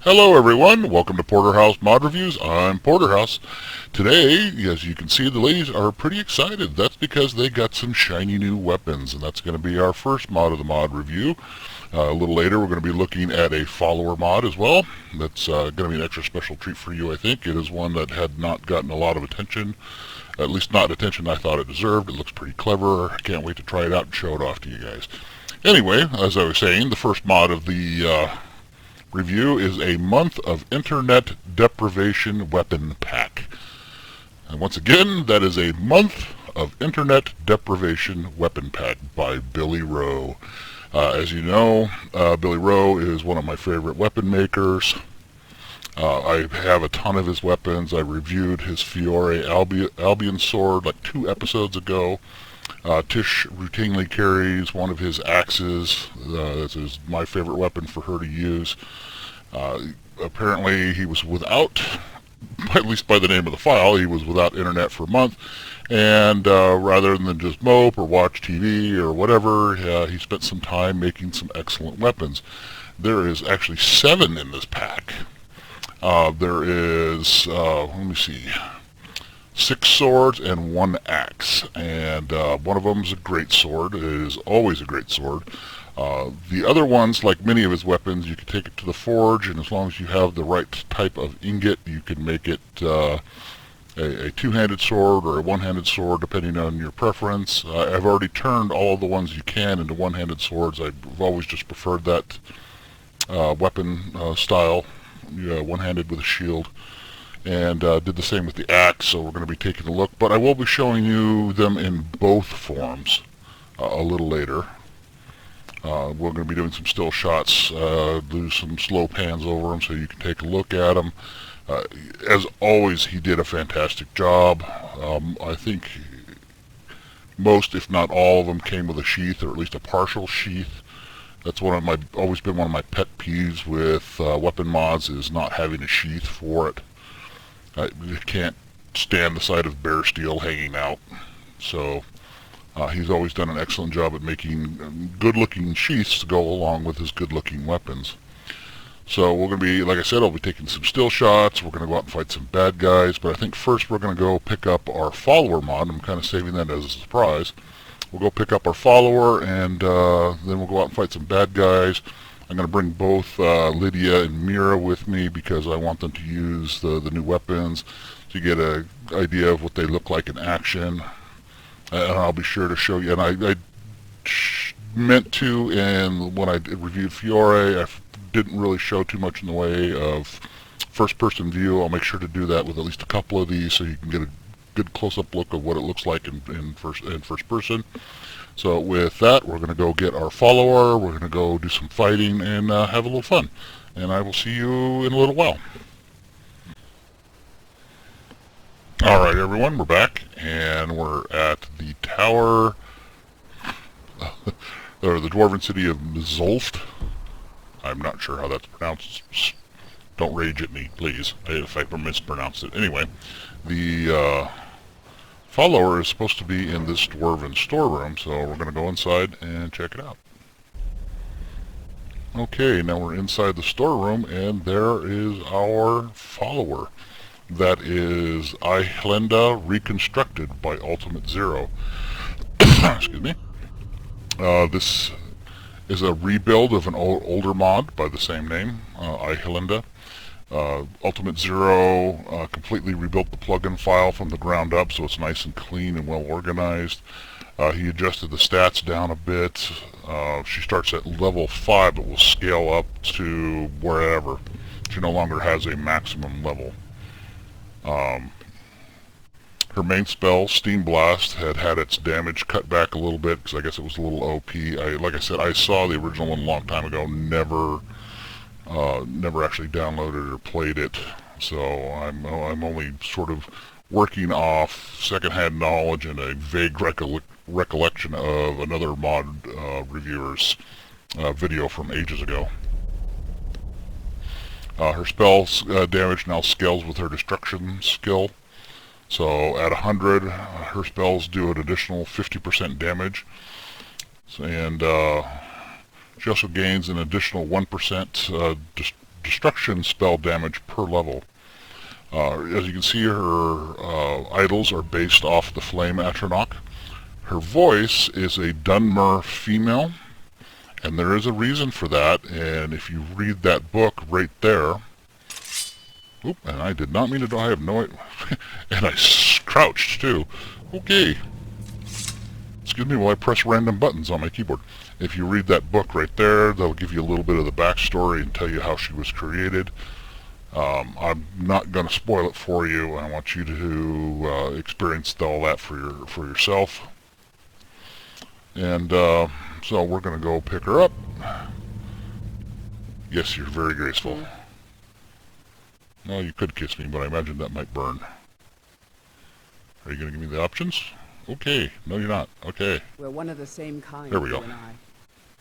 Hello everyone, welcome to Porterhouse Mod Reviews. I'm Porterhouse. Today, as you can see, the ladies are pretty excited. That's because they got some shiny new weapons, and that's going to be our first mod of the mod review. A little later, we're going to be looking at a follower mod as well. That's going to be an extra special treat for you, I think. It is one that had not gotten a lot of attention, at least not attention I thought it deserved. It looks pretty clever. I can't wait to try it out and show it off to you guys. Anyway, as I was saying, the first mod of the review is a month of Internet Deprivation Weapon Pack. And once again, that is a month of Internet Deprivation Weapon Pack by Billyro. As you know, Billyro is one of my favorite weapon makers. I have a ton of his weapons. I reviewed his Fiore Albion sword like 2 episodes ago. Tish routinely carries one of his axes. This is my favorite weapon for her to use. Apparently he was without, at least by the name of the file, he was without internet for a month. And rather than just mope or watch TV or whatever, he spent some time making some excellent weapons. There is actually 7 in this pack. There is, let me see, 6 swords and 1 axe, and one of them is a great sword. It is always a great sword. The other ones, like many of his weapons, you can take it to the forge, and as long as you have the right type of ingot, you can make it a 2-handed sword or a 1-handed sword, depending on your preference. I've already turned all of the ones you can into 1-handed swords. I've always just preferred that weapon style, 1-handed with a shield. And did the same with the axe, so we're going to be taking a look. But I will be showing you them in both forms a little later. We're going to be doing some still shots, do some slow pans over them so you can take a look at them. As always, he did a fantastic job. I think most, if not all of them, came with a sheath, or at least a partial sheath. That's always been one of my pet peeves with weapon mods, is not having a sheath for it. I can't stand the sight of bare steel hanging out. So he's always done an excellent job at making good-looking sheaths to go along with his good-looking weapons. So we're going to be, like I said, I'll be taking some still shots. We're going to go out and fight some bad guys. But I think first we're going to go pick up our follower mod. I'm kind of saving that as a surprise. We'll go pick up our follower, and then we'll go out and fight some bad guys. I'm going to bring both Lydia and Mira with me because I want them to use the new weapons to get an idea of what they look like in action. And I'll be sure to show you. And I meant to, and when I reviewed Fiore, I didn't really show too much in the way of first-person view. I'll make sure to do that with at least a couple of these so you can get a good close-up look of what it looks like in first person. So with that, we're going to go get our follower, we're going to go do some fighting, and have a little fun. And I will see you in a little while. Alright everyone, we're back, and we're at the tower, or the dwarven city of Zolft. I'm not sure how that's pronounced. Don't rage at me, please, if I mispronounced it. Anyway, the follower is supposed to be in this dwarven storeroom, so we're going to go inside and check it out. Okay, now we're inside the storeroom, and there is our follower. That is Ihlenda Reconstructed by UltimateZero. Excuse me. This is a rebuild of an older mod by the same name, Ihlenda. UltimateZero completely rebuilt the plugin file from the ground up, so it's nice and clean and well organized. He adjusted the stats down a bit. She starts at level 5, but will scale up to wherever. She no longer has a maximum level. Her main spell, Steam Blast, had its damage cut back a little bit because I guess it was a little OP. Like I said, I saw the original one a long time ago. Never actually downloaded or played it, so I'm only sort of working off secondhand knowledge and a vague recollection of another mod reviewer's video from ages ago. Her spell's damage now scales with her destruction skill. So at 100, her spells do an additional 50% damage. And she also gains an additional 1% destruction spell damage per level. As you can see, her idols are based off the Flame Atronach. Her voice is a Dunmer female, and there is a reason for that, and if you read that book right there... Oop, and I did not mean to do... I have no idea. And I crouched, too. Okay. Excuse me while I press random buttons on my keyboard. If you read that book right there, that'll give you a little bit of the backstory and tell you how she was created. I'm not going to spoil it for you. I want you to experience all that for yourself. And so we're going to go pick her up. Yes, you're very graceful. Well, you could kiss me, but I imagine that might burn. Are you going to give me the options? Okay. No, you're not. Okay. We're one of the same kind. There we go. You and I.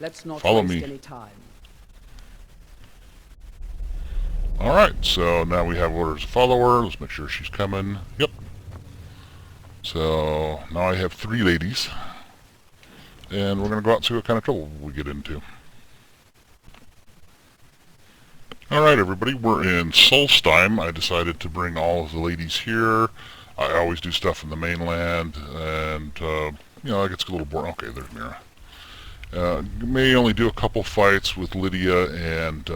Let's not Follow waste me. any time. Alright, so now we have orders to follow her. Let's make sure she's coming. Yep. So now I have 3 ladies. And we're going to go out and see what kind of trouble we get into. Alright everybody, we're in Solstheim. I decided to bring all of the ladies here. I always do stuff in the mainland, and, you know, it gets a little boring. Okay, there's Mira. May only do a couple fights with Lydia and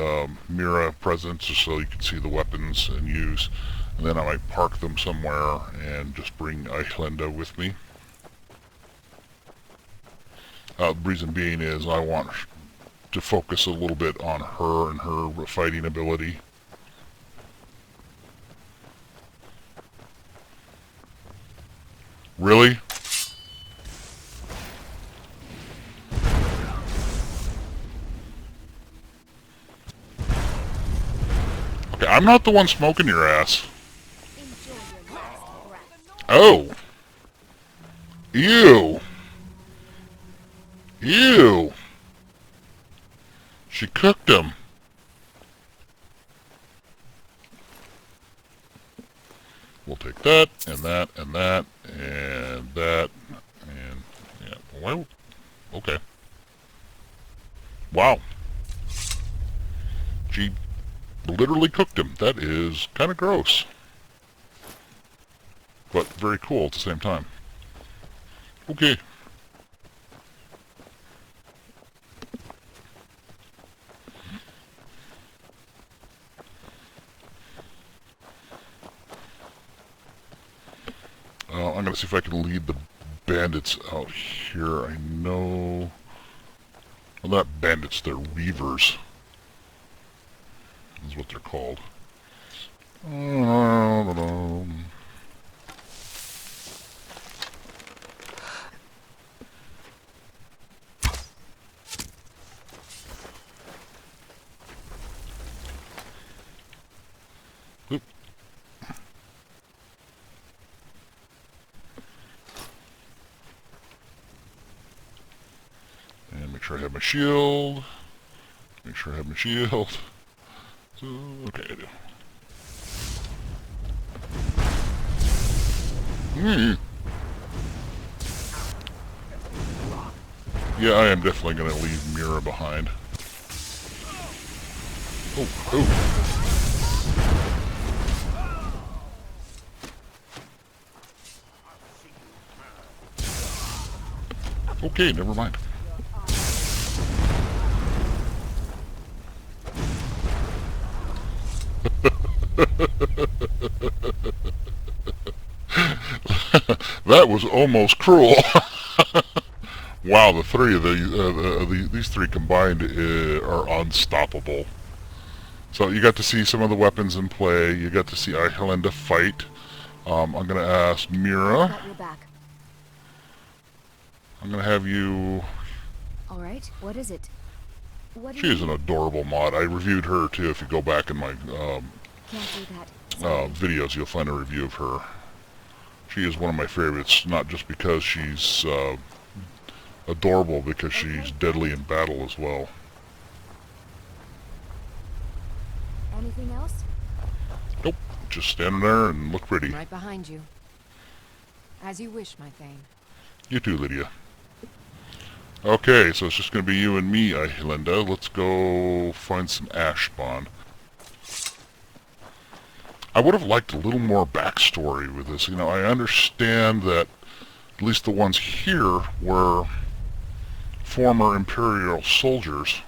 Mira present, just so you can see the weapons and use. And then I might park them somewhere and just bring Ihlenda with me. The reason being is I want to focus a little bit on her and her fighting ability. Really? Okay, I'm not the one smoking your ass. Oh. Ew. Ew. She cooked him. We'll take that, and that, and that, and that, and... yeah, well, okay. Wow. She literally cooked him. That is kind of gross. But very cool at the same time. Okay. I'm going to see if I can lead the bandits out here. I know... well, not bandits, they're weavers. Is what they're called. Oop. And make sure I have my shield. Make sure I have my shield. So, okay, I do. Yeah, I am definitely going to leave Mira behind. Oh, oh. Okay, never mind. That was almost cruel. Wow, the three of these three combined are unstoppable. So you got to see some of the weapons in play. You got to see Ihlenda fight. I'm going to ask Mira. I'm going to have you... All right, what is it? She is an adorable mod. I reviewed her too. If you go back in my videos, you'll find a review of her. She is one of my favorites, not just because she's adorable, because she's deadly in battle as well. Anything else? Nope, just standing there and look pretty. I'm right behind you. As you wish, my Thane. You too, Lydia. Okay, so it's just going to be you and me, Ihlenda. Let's go find some ash spawn. I would have liked a little more backstory with this. You know, I understand that at least the ones here were former Imperial soldiers,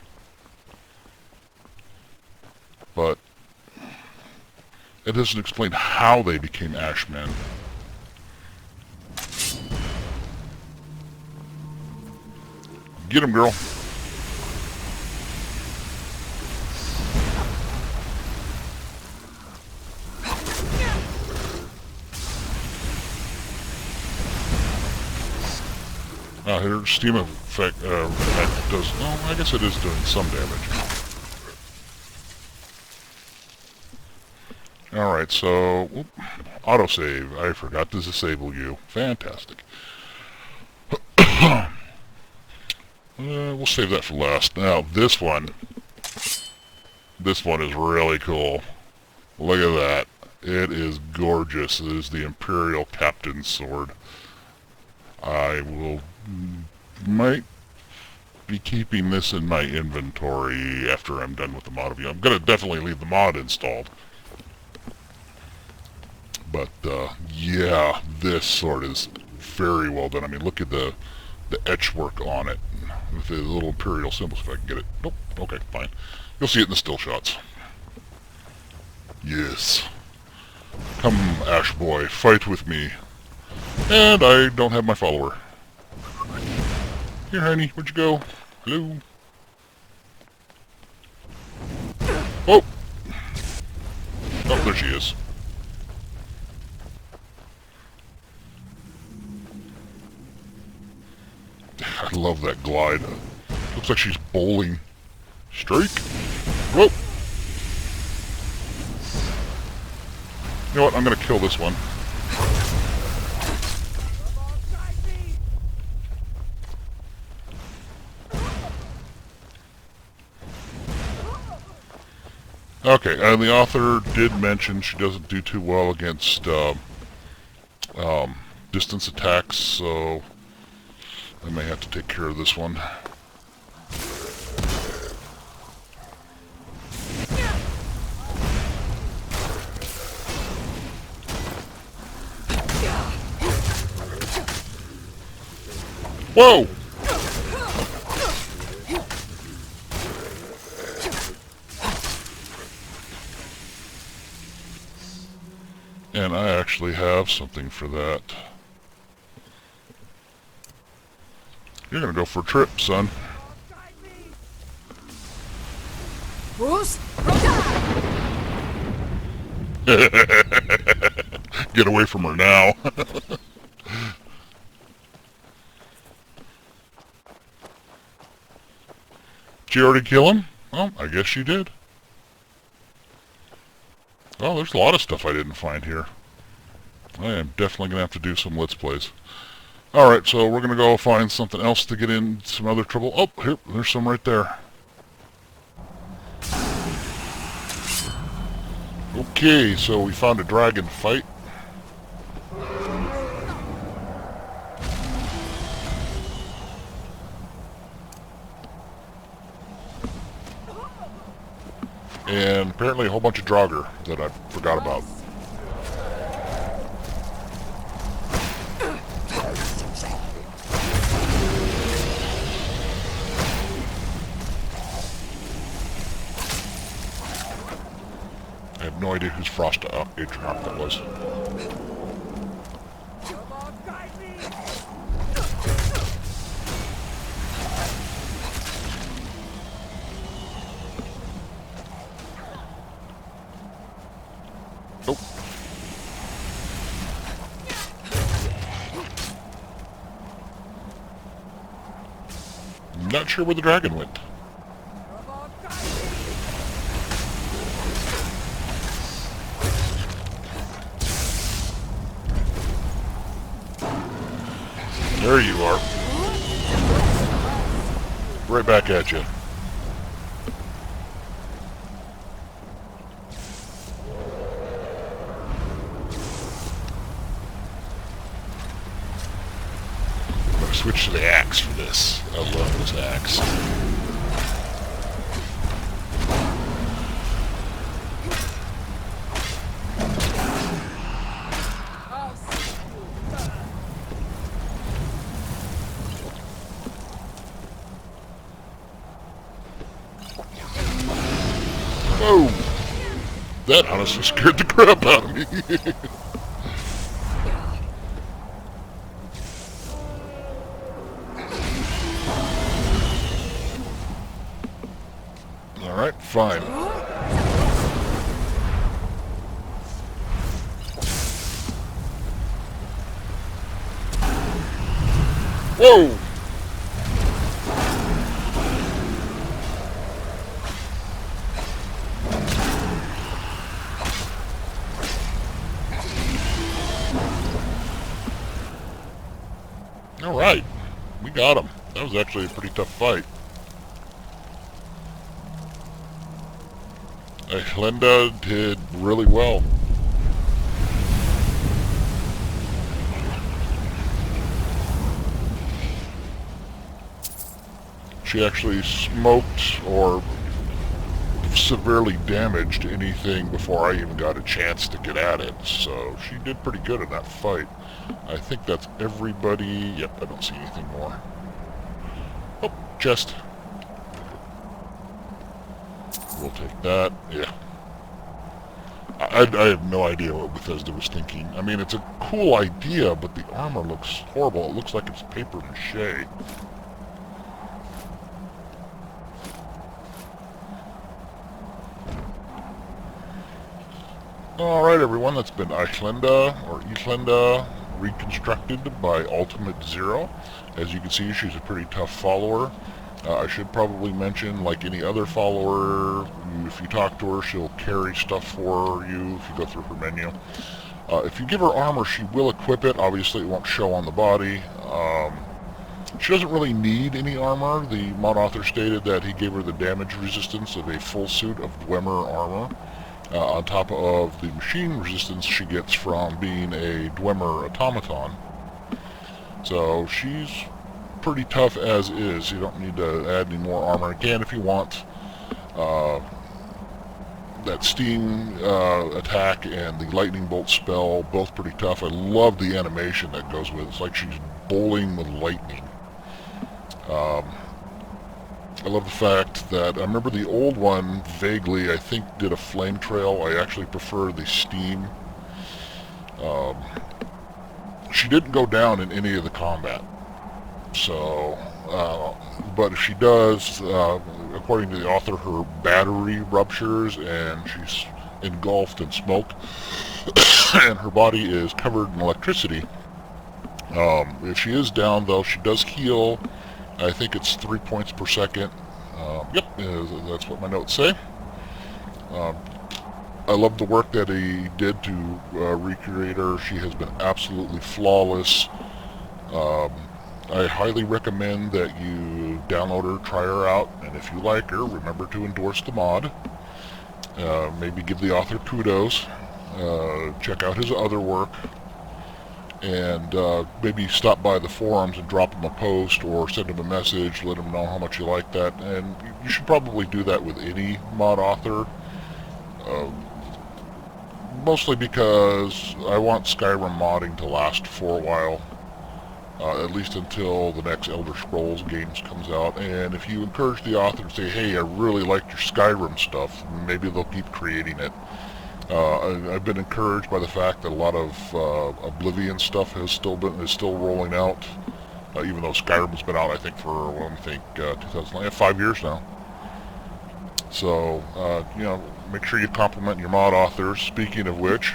but it doesn't explain how they became Ashmen. Get him, girl. Her steam effect does... Oh, I guess it is doing some damage. Alright, so... autosave. I forgot to disable you. Fantastic. We'll save that for last. Now, this one. This one is really cool. Look at that. It is gorgeous. It is the Imperial Captain's Sword. I might be keeping this in my inventory after I'm done with the mod review. I'm going to definitely leave the mod installed. But, yeah, this sword is very well done. I mean, look at the etch work on it. With the little Imperial symbols, if I can get it. Nope. Okay, fine. You'll see it in the still shots. Yes. Come, Ash Boy, fight with me. And I don't have my follower. Here, honey, where'd you go? Hello? Oh! Oh, there she is. I love that glide. Looks like she's bowling. Strike! Whoa! You know what? I'm gonna kill this one. Okay, and the author did mention she doesn't do too well against distance attacks, so I may have to take care of this one. Whoa! And I actually have something for that. You're gonna go for a trip, son. Get away from her now. Did you already kill him? Well, I guess you did. Oh, there's a lot of stuff I didn't find here. I am definitely going to have to do some Let's Plays. Alright, so we're going to go find something else to get in some other trouble. Oh, here, there's some right there. Okay, so we found a dragon fight. And apparently a whole bunch of Draugr that I forgot about. I have no idea whose Frost Atrioc that was. Nope. Not sure where the dragon went. There you are. Right back at you. Switch to the axe for this. I love this axe. That honestly scared the crap out of me. Alright, fine. Whoa! Alright, we got him. That was actually a pretty tough fight. Ihlenda did really well. She actually smoked or severely damaged anything before I even got a chance to get at it. So she did pretty good in that fight. I think that's everybody. Yep, I don't see anything more. Oh, chest. We'll take that. Yeah. I have no idea what Bethesda was thinking. I mean, it's a cool idea, but the armor looks horrible. It looks like it's paper mache. Alright everyone, that's been Ihlenda, Reconstructed by UltimateZero. As you can see, she's a pretty tough follower. I should probably mention, like any other follower, if you talk to her, she'll carry stuff for you if you go through her menu. If you give her armor, she will equip it. Obviously, it won't show on the body. She doesn't really need any armor. The mod author stated that he gave her the damage resistance of a full suit of Dwemer armor. On top of the machine resistance she gets from being a Dwemer automaton. So she's pretty tough as is. You don't need to add any more armor. Again, if you want that steam attack and the lightning bolt spell, both pretty tough. I love the animation that goes with it. It's like she's bowling with lightning. I love the fact that, I remember the old one vaguely, I think did a flame trail. I actually prefer the steam. She didn't go down in any of the combat. So, but if she does, according to the author, her battery ruptures and she's engulfed in smoke and her body is covered in electricity. If she is down though, she does heal. I think it's 3 points per second. Yep, that's what my notes say. I love the work that he did to recreate her. She has been absolutely flawless. I highly recommend that you download her, try her out, and if you like her, remember to endorse the mod. Maybe give the author kudos. Check out his other work. And maybe stop by the forums and drop him a post or send him a message, let him know how much you like that. And you should probably do that with any mod author. Mostly because I want Skyrim modding to last for a while. At least until the next Elder Scrolls games comes out. And if you encourage the author to say, hey, I really like your Skyrim stuff, maybe they'll keep creating it. I've been encouraged by the fact that a lot of Oblivion stuff is still rolling out, even though Skyrim's been out, I think, for 2009, 5 years now. So, you know, make sure you compliment your mod authors. Speaking of which,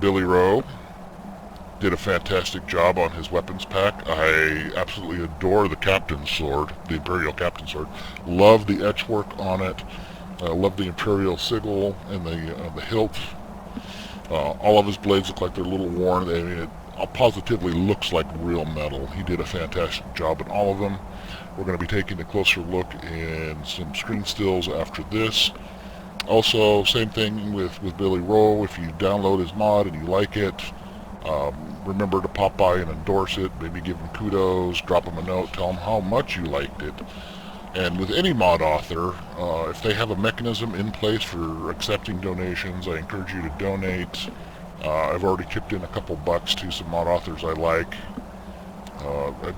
Billyro did a fantastic job on his weapons pack. I absolutely adore the Captain's Sword, the Imperial Captain's Sword. Love the etch work on it. Love the Imperial sigil and the hilt. All of his blades look like they're a little worn. I mean, it positively looks like real metal. He did a fantastic job in all of them. We're going to be taking a closer look in some screen stills after this. Also, same thing with Billyro. If you download his mod and you like it, remember to pop by and endorse it. Maybe give him kudos, drop him a note, tell him how much you liked it. And with any mod author, if they have a mechanism in place for accepting donations, I encourage you to donate. I've already chipped in a couple bucks to some mod authors I like,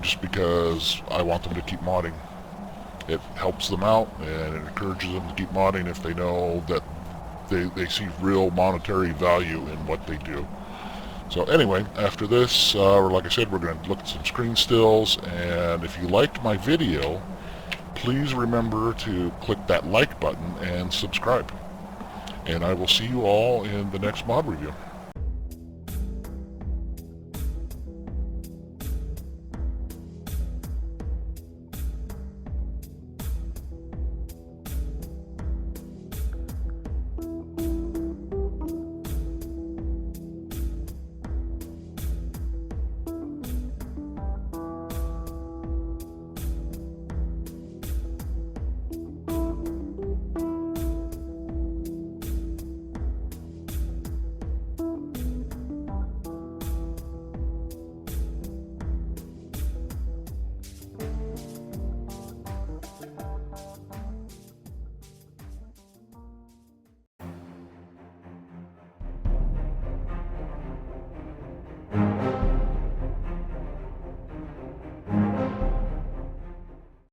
just because I want them to keep modding. It helps them out, and it encourages them to keep modding if they know that they see real monetary value in what they do. So anyway, after this, like I said, we're going to look at some screen stills, and if you liked my video, please remember to click that like button and subscribe. And I will see you all in the next mod review.